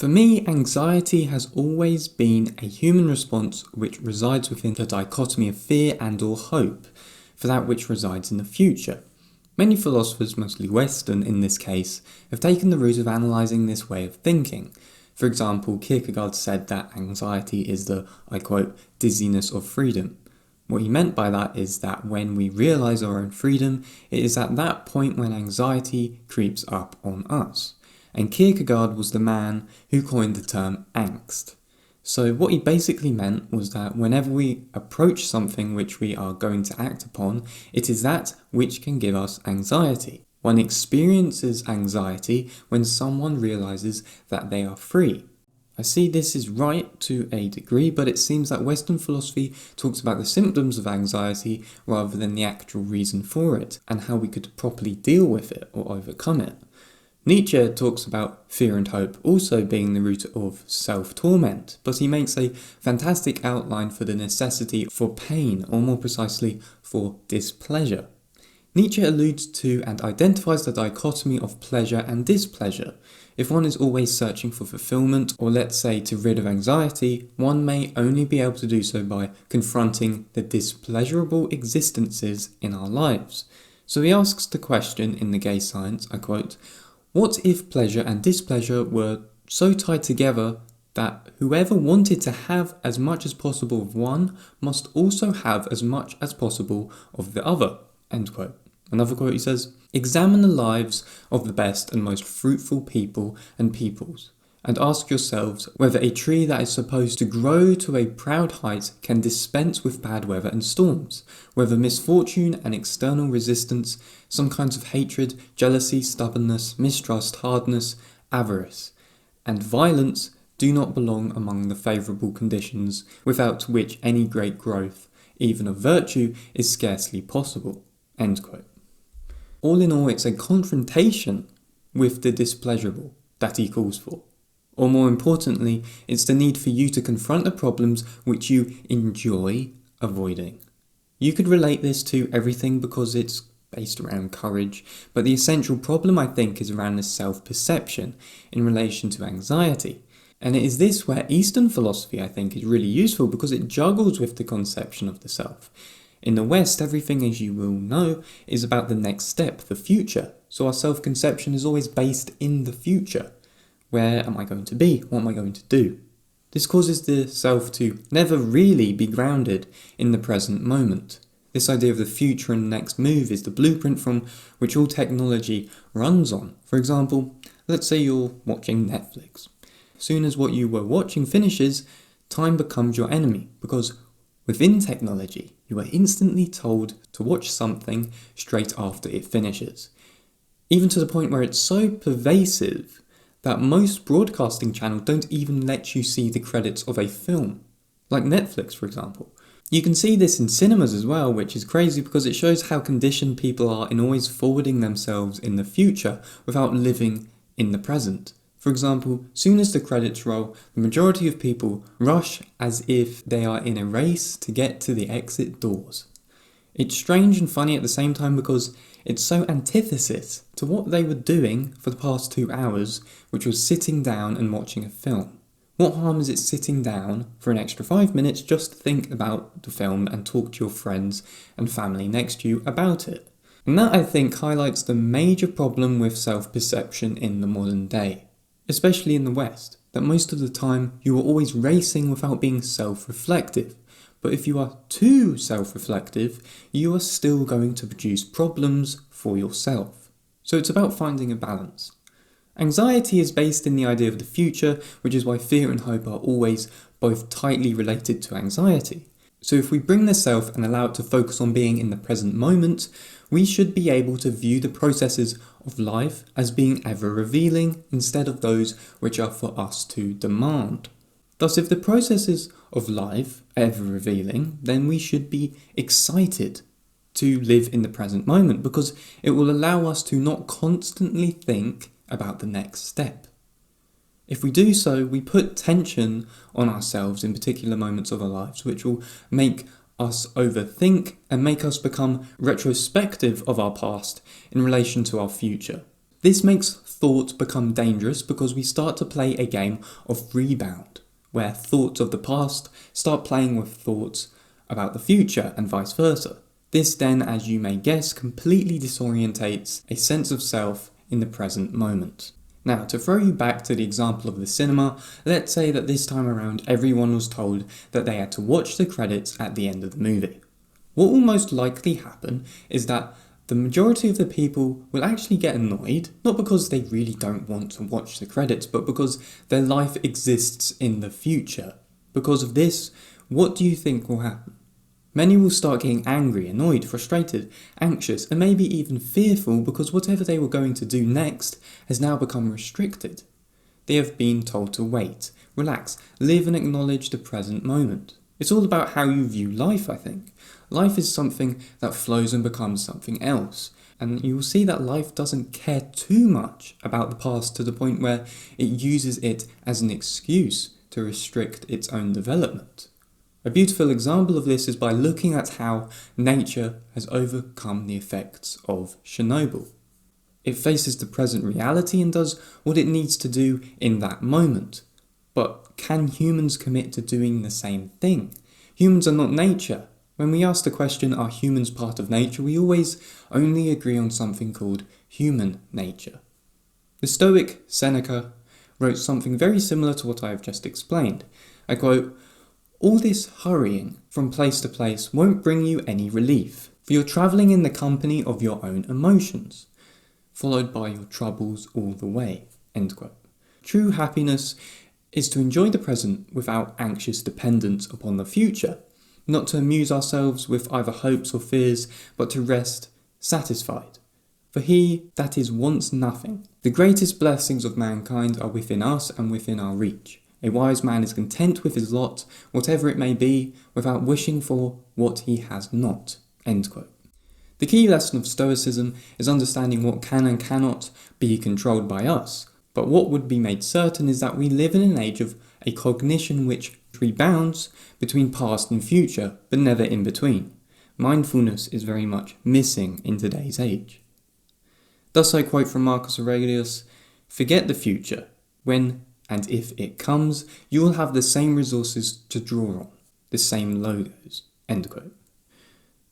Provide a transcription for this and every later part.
For me, anxiety has always been a human response which resides within the dichotomy of fear and or hope for that which resides in the future. Many philosophers, mostly Western in this case, have taken the route of analysing this way of thinking. For example, Kierkegaard said that anxiety is the, I quote, dizziness of freedom. What he meant by that is that when we realise our own freedom, it is at that point when anxiety creeps up on us. And Kierkegaard was the man who coined the term angst. So what he basically meant was that whenever we approach something which we are going to act upon, it is that which can give us anxiety. One experiences anxiety when someone realises that they are free. I see this is right to a degree, but it seems that Western philosophy talks about the symptoms of anxiety rather than the actual reason for it, and how we could properly deal with it or overcome it. Nietzsche talks about fear and hope also being the root of self-torment, but he makes a fantastic outline for the necessity for pain, or more precisely, for displeasure. Nietzsche alludes to and identifies the dichotomy of pleasure and displeasure. If one is always searching for fulfillment, or let's say to rid of anxiety, one may only be able to do so by confronting the displeasurable existences in our lives. So he asks the question in The Gay Science, I quote, "What if pleasure and displeasure were so tied together that whoever wanted to have as much as possible of one must also have as much as possible of the other?" End quote. Another quote, he says, "Examine the lives of the best and most fruitful people and peoples, and ask yourselves whether a tree that is supposed to grow to a proud height can dispense with bad weather and storms, whether misfortune and external resistance, some kinds of hatred, jealousy, stubbornness, mistrust, hardness, avarice, and violence do not belong among the favourable conditions without which any great growth, even of virtue, is scarcely possible." End quote. All in all, it's a confrontation with the displeasurable that he calls for. Or more importantly, it's the need for you to confront the problems which you enjoy avoiding. You could relate this to everything because it's based around courage, but the essential problem, I think, is around this self-perception in relation to anxiety. And it is this where Eastern philosophy, I think, is really useful because it juggles with the conception of the self. In the West, everything, as you will know, is about the next step, the future. So our self-conception is always based in the future. Where am I going to be? What am I going to do? This causes the self to never really be grounded in the present moment. This idea of the future and next move is the blueprint from which all technology runs on. For example, let's say you're watching Netflix. As soon as what you were watching finishes, time becomes your enemy, because within technology, you are instantly told to watch something straight after it finishes. Even to the point where it's so pervasive that most broadcasting channels don't even let you see the credits of a film. Like Netflix, for example. You can see this in cinemas as well, which is crazy because it shows how conditioned people are in always forwarding themselves in the future without living in the present. For example, soon as the credits roll, the majority of people rush as if they are in a race to get to the exit doors. It's strange and funny at the same time because it's so antithesis to what they were doing for the past 2 hours, which was sitting down and watching a film. What harm is it sitting down for an extra 5 minutes just to think about the film and talk to your friends and family next to you about it? And that, I think, highlights the major problem with self-perception in the modern day, especially in the West, that most of the time you are always racing without being self-reflective. But if you are too self-reflective, you are still going to produce problems for yourself. So it's about finding a balance. Anxiety is based in the idea of the future, which is why fear and hope are always both tightly related to anxiety. So if we bring the self and allow it to focus on being in the present moment, we should be able to view the processes of life as being ever revealing instead of those which are for us to demand. Thus, if the processes of life are ever revealing, then we should be excited to live in the present moment because it will allow us to not constantly think about the next step. If we do so, we put tension on ourselves in particular moments of our lives, which will make us overthink and make us become retrospective of our past in relation to our future. This makes thought become dangerous because we start to play a game of rebound, where thoughts of the past start playing with thoughts about the future and vice versa. This then, as you may guess, completely disorientates a sense of self in the present moment. Now, to throw you back to the example of the cinema, let's say that this time around everyone was told that they had to watch the credits at the end of the movie. What will most likely happen is that the majority of the people will actually get annoyed, not because they really don't want to watch the credits, but because their life exists in the future. Because of this, what do you think will happen? Many will start getting angry, annoyed, frustrated, anxious, and maybe even fearful because whatever they were going to do next has now become restricted. They have been told to wait, relax, live and acknowledge the present moment. It's all about how you view life, I think. Life is something that flows and becomes something else. And you will see that life doesn't care too much about the past to the point where it uses it as an excuse to restrict its own development. A beautiful example of this is by looking at how nature has overcome the effects of Chernobyl. It faces the present reality and does what it needs to do in that moment. But can humans commit to doing the same thing? Humans are not nature. When we ask the question, are humans part of nature, we always only agree on something called human nature. The Stoic Seneca wrote something very similar to what I have just explained. I quote, "All this hurrying from place to place won't bring you any relief, for you're travelling in the company of your own emotions, followed by your troubles all the way." End quote. True happiness is to enjoy the present without anxious dependence upon the future, not to amuse ourselves with either hopes or fears, but to rest satisfied. For he that is wants nothing. The greatest blessings of mankind are within us and within our reach. A wise man is content with his lot, whatever it may be, without wishing for what he has not. End quote. The key lesson of Stoicism is understanding what can and cannot be controlled by us, but what would be made certain is that we live in an age of a cognition which rebounds between past and future, but never in between. Mindfulness is very much missing in today's age. Thus I quote from Marcus Aurelius, "Forget the future. When and if it comes, you will have the same resources to draw on, the same logos." End quote.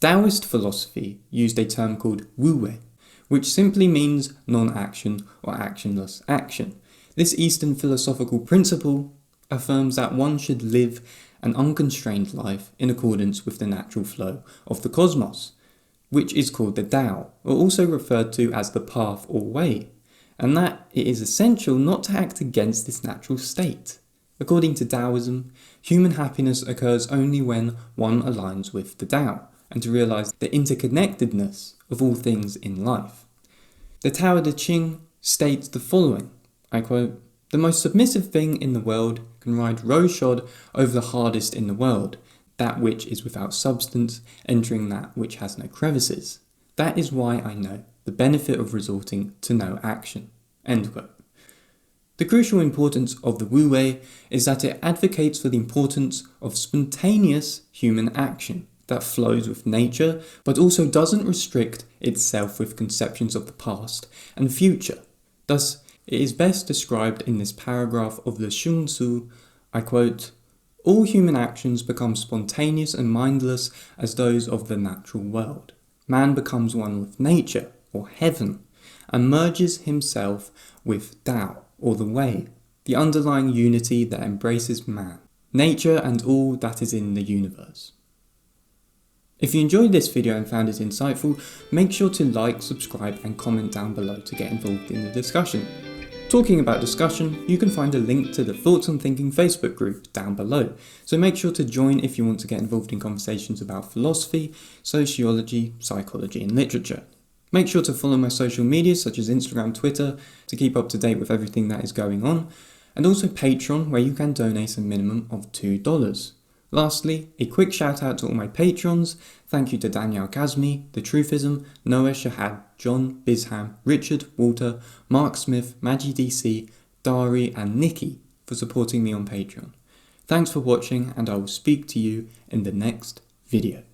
Taoist philosophy used a term called wu-wei, which simply means non-action or actionless action. This Eastern philosophical principle affirms that one should live an unconstrained life in accordance with the natural flow of the cosmos, which is called the Tao, or also referred to as the path or way, and that it is essential not to act against this natural state. According to Taoism, human happiness occurs only when one aligns with the Tao, and to realize the interconnectedness of all things in life. The Tao Te Ching states the following, I quote, "The most submissive thing in the world can ride rowshod over the hardest in the world, that which is without substance entering that which has no crevices. That is why I know the benefit of resorting to no action." End quote. The crucial importance of the wu-wei is that it advocates for the importance of spontaneous human action that flows with nature, but also doesn't restrict itself with conceptions of the past and future. Thus, it is best described in this paragraph of the Sun Tzu, I quote, "All human actions become spontaneous and mindless as those of the natural world. Man becomes one with nature, or heaven, and merges himself with Tao, or the way, the underlying unity that embraces man, nature and all that is in the universe." If you enjoyed this video and found it insightful, make sure to like, subscribe and comment down below to get involved in the discussion. Talking about discussion, you can find a link to the Thoughts on Thinking Facebook group down below, so make sure to join if you want to get involved in conversations about philosophy, sociology, psychology and literature. Make sure to follow my social media such as Instagram, Twitter to keep up to date with everything that is going on, and also Patreon where you can donate a minimum of $2. Lastly, a quick shout out to all my patrons. Thank you to Danielle Kazmi, The Truthism, Noah Shahad, John Bisham, Richard Walter, Mark Smith, Maggie DC, Dari and Nikki for supporting me on Patreon. Thanks for watching and I will speak to you in the next video.